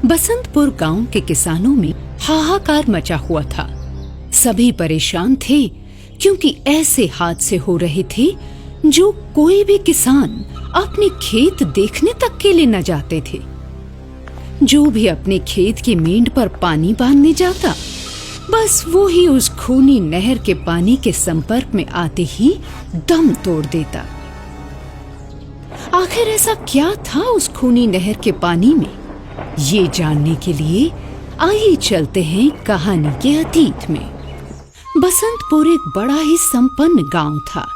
बसंतपुर गांव के किसानों में हाहाकार मचा हुआ था। सभी परेशान थे क्योंकि ऐसे हादसे हो रहे थे जो कोई भी किसान अपने खेत देखने तक के लिए न जाते थे। जो भी अपने खेत की मींड पर पानी बांधने जाता, बस वो ही उस खूनी नहर के पानी के संपर्क में आते ही दम तोड़ देता। आखिर ऐसा क्या था उस खूनी नहर के पानी में? ये जानने के लिए आइए चलते हैं कहानी के अतीत में। बसंतपुर एक बड़ा ही संपन्न गांव था,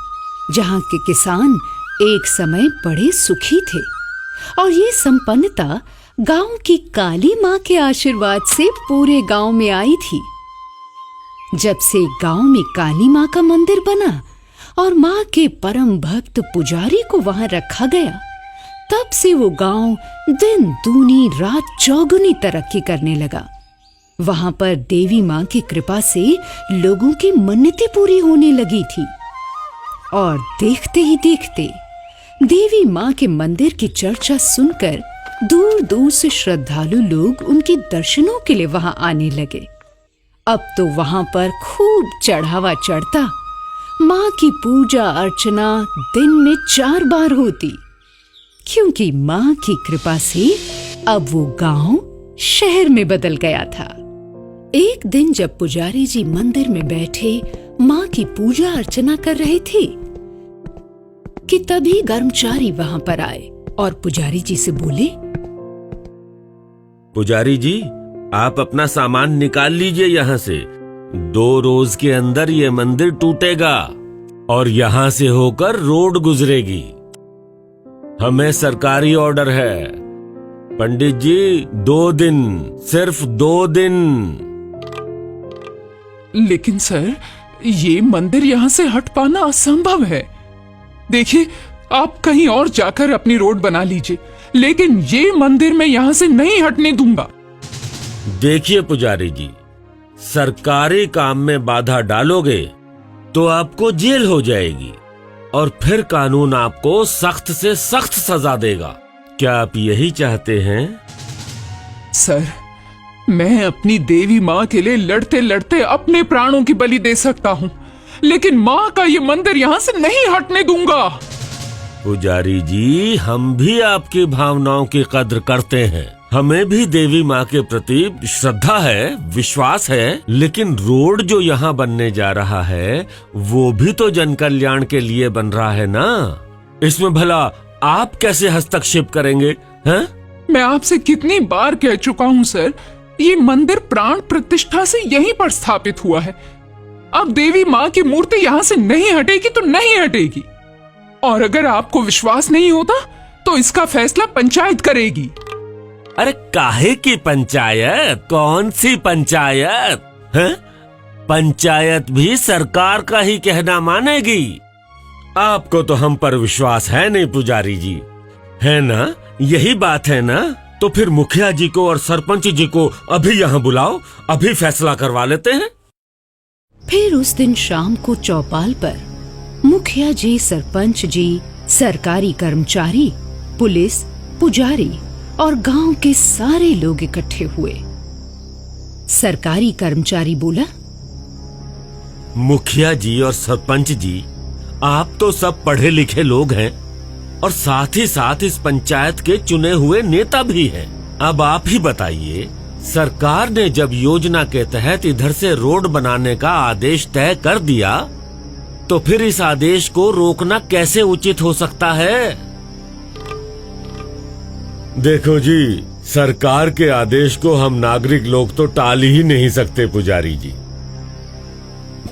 जहां के किसान एक समय बड़े सुखी थे और ये संपन्नता गांव की काली माँ के आशीर्वाद से पूरे गांव में आई थी। जब से गांव में काली माँ का मंदिर बना और माँ के परम भक्त पुजारी को वहां रखा गया, तब से वो गांव दिन दूनी रात चौगुनी तरक्की करने लगा। वहां पर देवी माँ की कृपा से लोगों की मन्नतें पूरी होने लगी थी और देखते ही देखते देवी माँ के मंदिर की चर्चा सुनकर दूर दूर से श्रद्धालु लोग उनके दर्शनों के लिए वहां आने लगे। अब तो वहां पर खूब चढ़ावा चढ़ता। माँ की पूजा अर्चना दिन में 4 बार होती, क्योंकि माँ की कृपा से अब वो गांव शहर में बदल गया था। एक दिन जब पुजारी जी मंदिर में बैठे माँ की पूजा अर्चना कर रहे थे कि तभी कर्मचारी वहां पर आए और पुजारी जी से बोले, पुजारी जी, आप अपना सामान निकाल लीजिए यहाँ से। 2 रोज के अंदर ये मंदिर टूटेगा और यहाँ से होकर रोड गुजरेगी। हमें सरकारी ऑर्डर है। पंडित जी, 2 दिन, सिर्फ 2 दिन। लेकिन सर, ये मंदिर यहाँ से हट पाना असंभव है। देखिए, आप कहीं और जाकर अपनी रोड बना लीजिए, लेकिन ये मंदिर मैं यहाँ से नहीं हटने दूंगा। देखिए पुजारी जी, सरकारी काम में बाधा डालोगे तो आपको जेल हो जाएगी और फिर कानून आपको सख्त से सख्त सजा देगा। क्या आप यही चाहते हैं? सर, मैं अपनी देवी माँ के लिए लड़ते लड़ते अपने प्राणों की बलि दे सकता हूँ, लेकिन माँ का ये मंदिर यहाँ से नहीं हटने दूंगा। पुजारी जी, हम भी आपकी भावनाओं की कद्र करते हैं। हमें भी देवी माँ के प्रति श्रद्धा है, विश्वास है, लेकिन रोड जो यहाँ बनने जा रहा है वो भी तो जन कल्याण के लिए बन रहा है ना। इसमें भला आप कैसे हस्तक्षेप करेंगे? हैं? मैं आपसे कितनी बार कह चुका हूँ सर, ये मंदिर प्राण प्रतिष्ठा से यहीं पर स्थापित हुआ है। अब देवी माँ की मूर्ति यहाँ से नहीं हटेगी तो नहीं हटेगी, और अगर आपको विश्वास नहीं होता तो इसका फैसला पंचायत करेगी। अरे काहे की पंचायत? कौन सी पंचायत है? पंचायत भी सरकार का ही कहना मानेगी। आपको तो हम पर विश्वास है नहीं पुजारी जी, है ना? यही बात है ना? तो फिर मुखिया जी को और सरपंच जी को अभी यहाँ बुलाओ, अभी फैसला करवा लेते हैं। फिर उस दिन शाम को चौपाल पर मुखिया जी, सरपंच जी, सरकारी कर्मचारी, पुलिस, पुजारी और गांव के सारे लोग इकट्ठे हुए। सरकारी कर्मचारी बोला, मुखिया जी और सरपंच जी, आप तो सब पढ़े लिखे लोग हैं और साथ ही साथ इस पंचायत के चुने हुए नेता भी हैं। अब आप ही बताइए, सरकार ने जब योजना के तहत इधर से रोड बनाने का आदेश तय कर दिया, तो फिर इस आदेश को रोकना कैसे उचित हो सकता है? देखो जी, सरकार के आदेश को हम नागरिक लोग तो टाल ही नहीं सकते पुजारी जी।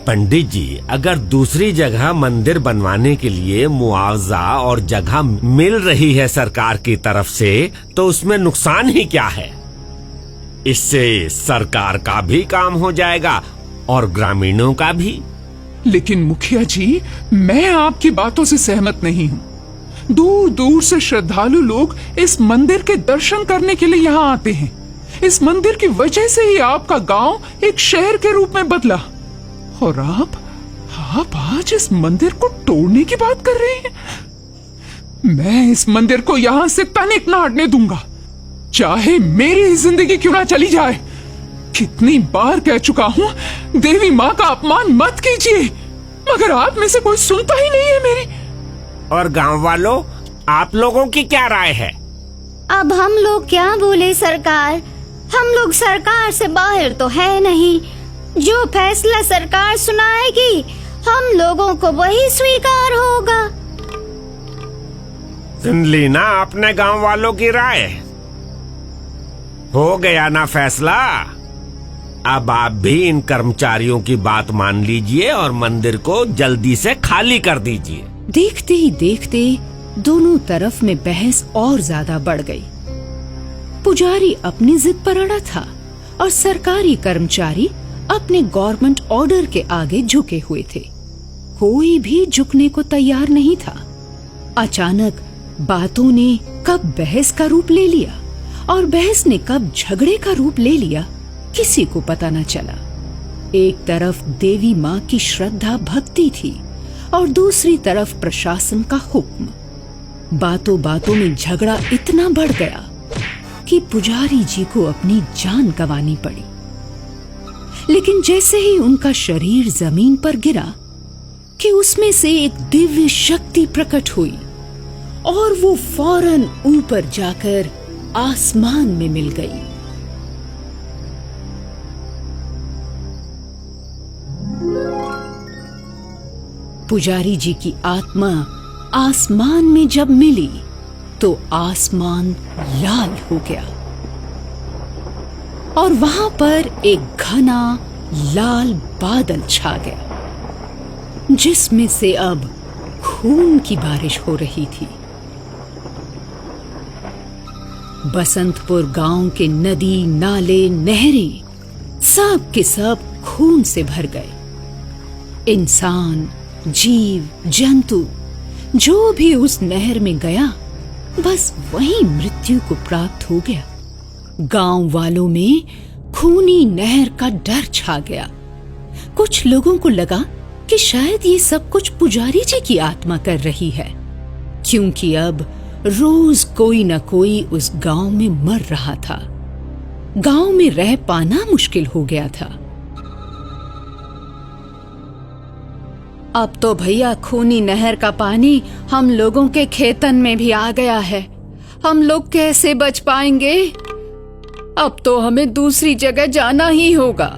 पंडित जी, अगर दूसरी जगह मंदिर बनवाने के लिए मुआवजा और जगह मिल रही है सरकार की तरफ से, तो उसमें नुकसान ही क्या है? इससे सरकार का भी काम हो जाएगा और ग्रामीणों का भी। लेकिन मुखिया जी, मैं आपकी बातों से सहमत नहीं हूँ। दूर दूर से श्रद्धालु लोग इस मंदिर के दर्शन करने के लिए यहाँ आते हैं। इस मंदिर की वजह से ही आपका गांव एक शहर के रूप में बदला, और आप आज इस मंदिर को तोड़ने की बात कर रहे हैं। मैं इस मंदिर को यहाँ से तनिक न हटने दूंगा। चाहे मेरी जिंदगी क्यों ना चली जाए। कितनी बार कह चुका हूं देवी माँ का अपमान मत कीजिए, मगर आप में से कोई सुनता ही नहीं है मेरी। और गांव वालों, आप लोगों की क्या राय है? अब हम लोग क्या बोले सरकार, हम लोग सरकार से बाहर तो है नहीं। जो फैसला सरकार सुनाएगी हम लोगों को वही स्वीकार होगा। सुन ली ना आपने गांव वालों की राय? हो गया ना फैसला। अब आप भी इन कर्मचारियों की बात मान लीजिए और मंदिर को जल्दी से खाली कर दीजिए। देखते ही देखते दोनों तरफ में बहस और ज्यादा बढ़ गई। पुजारी अपनी जिद पर अड़ा था और सरकारी कर्मचारी अपने गवर्नमेंट ऑर्डर के आगे झुके हुए थे। कोई भी झुकने को तैयार नहीं था। अचानक बातों ने कब बहस का रूप ले लिया और बहस ने कब झगड़े का रूप ले लिया, किसी को पता न चला। एक तरफ देवी माँ की श्रद्धा भक्ति थी और दूसरी तरफ प्रशासन का हुक्म। बातों बातों में झगड़ा इतना बढ़ गया कि पुजारी जी को अपनी जान गंवानी पड़ी। लेकिन जैसे ही उनका शरीर जमीन पर गिरा कि उसमें से एक दिव्य शक्ति प्रकट हुई और वो फौरन ऊपर जाकर आसमान में मिल गई। पुजारी जी की आत्मा आसमान में जब मिली तो आसमान लाल हो गया और वहां पर एक घना लाल बादल छा गया जिसमें से अब खून की बारिश हो रही थी। बसंतपुर गांव के नदी, नाले, नहरें सब के सब खून से भर गए। इंसान, जीव, जंतु जो भी उस नहर में गया बस वहीं मृत्यु को प्राप्त हो गया। गांव वालों में खूनी नहर का डर छा गया। कुछ लोगों को लगा कि शायद ये सब कुछ पुजारी जी की आत्मा कर रही है, क्योंकि अब रोज कोई न कोई उस गांव में मर रहा था। गांव में रह पाना मुश्किल हो गया था। अब तो भैया खूनी नहर का पानी हम लोगों के खेतन में भी आ गया है। हम लोग कैसे बच पाएंगे? अब तो हमें दूसरी जगह जाना ही होगा।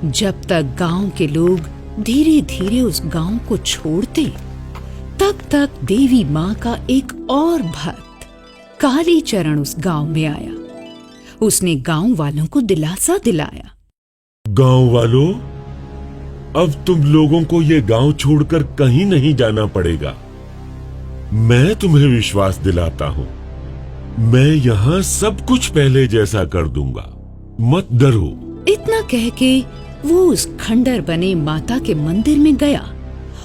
जब तक गांव के लोग धीरे धीरे उस गांव को छोड़ते, तब तक देवी माँ का एक और भक्त कालीचरण उस गांव में आया। उसने गांव वालों को दिलासा दिलाया। गांव वालों, अब तुम लोगों को ये गांव छोड़कर कहीं नहीं जाना पड़ेगा। मैं तुम्हें विश्वास दिलाता हूं, मैं यहाँ सब कुछ पहले जैसा कर दूंगा, मत डरो। इतना कह के वो उस खंडर बने माता के मंदिर में गया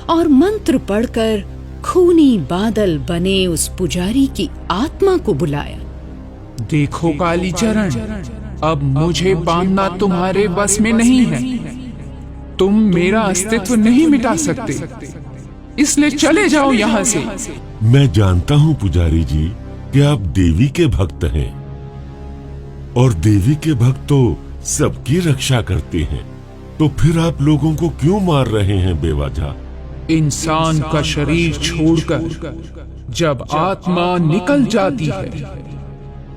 और मंत्र पढ़कर खूनी बादल बने उस पुजारी की आत्मा को बुलाया। देखो कालीचरण, अब मुझे बांधना तुम्हारे बस में नहीं है। तुम मेरा अस्तित्व नहीं मिटा सकते, इसलिए चले जाओ यहाँ से। मैं जानता हूँ पुजारी जी कि आप देवी के भक्त हैं और देवी के भक्त तो सबकी रक्षा करते हैं, तो फिर आप लोगों को क्यों मार रहे हैं बेवजह? इंसान का शरीर छोड़कर जब आत्मा निकल जाती है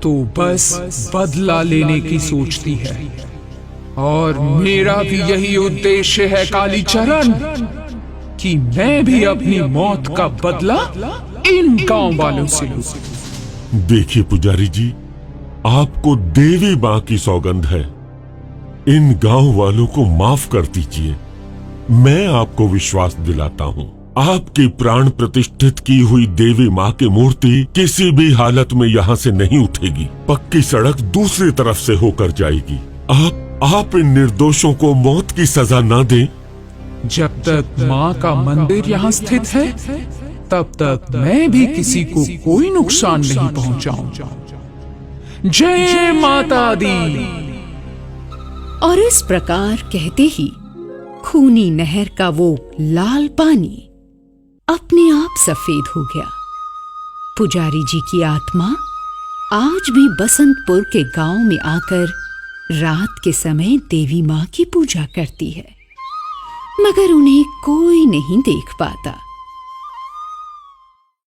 तो बस बदला लेने की सोचती है, और मेरा भी यही उद्देश्य है कालीचरण, कि मैं भी अपनी मौत का बदला इन गांव वालों से लूं। देखिए पुजारी जी, आपको देवी माँ की सौगंध है, इन गांव वालों को माफ कर दीजिए। मैं आपको विश्वास दिलाता हूँ, आपकी प्राण प्रतिष्ठित की हुई देवी माँ की मूर्ति किसी भी हालत में यहाँ से नहीं उठेगी। पक्की सड़क दूसरी तरफ से होकर जाएगी। आप इन निर्दोषों को मौत की सजा न दें। जब तक माँ का मंदिर यहाँ स्थित है, तब तक मैं भी किसी को कोई नुकसान नहीं पहुँचाऊंगा। जय माता दी। और इस प्रकार कहते ही खूनी नहर का वो लाल पानी अपने आप सफेद हो गया। पुजारी जी की आत्मा आज भी बसंतपुर के गांव में आकर रात के समय देवी माँ की पूजा करती है, मगर उन्हें कोई नहीं देख पाता।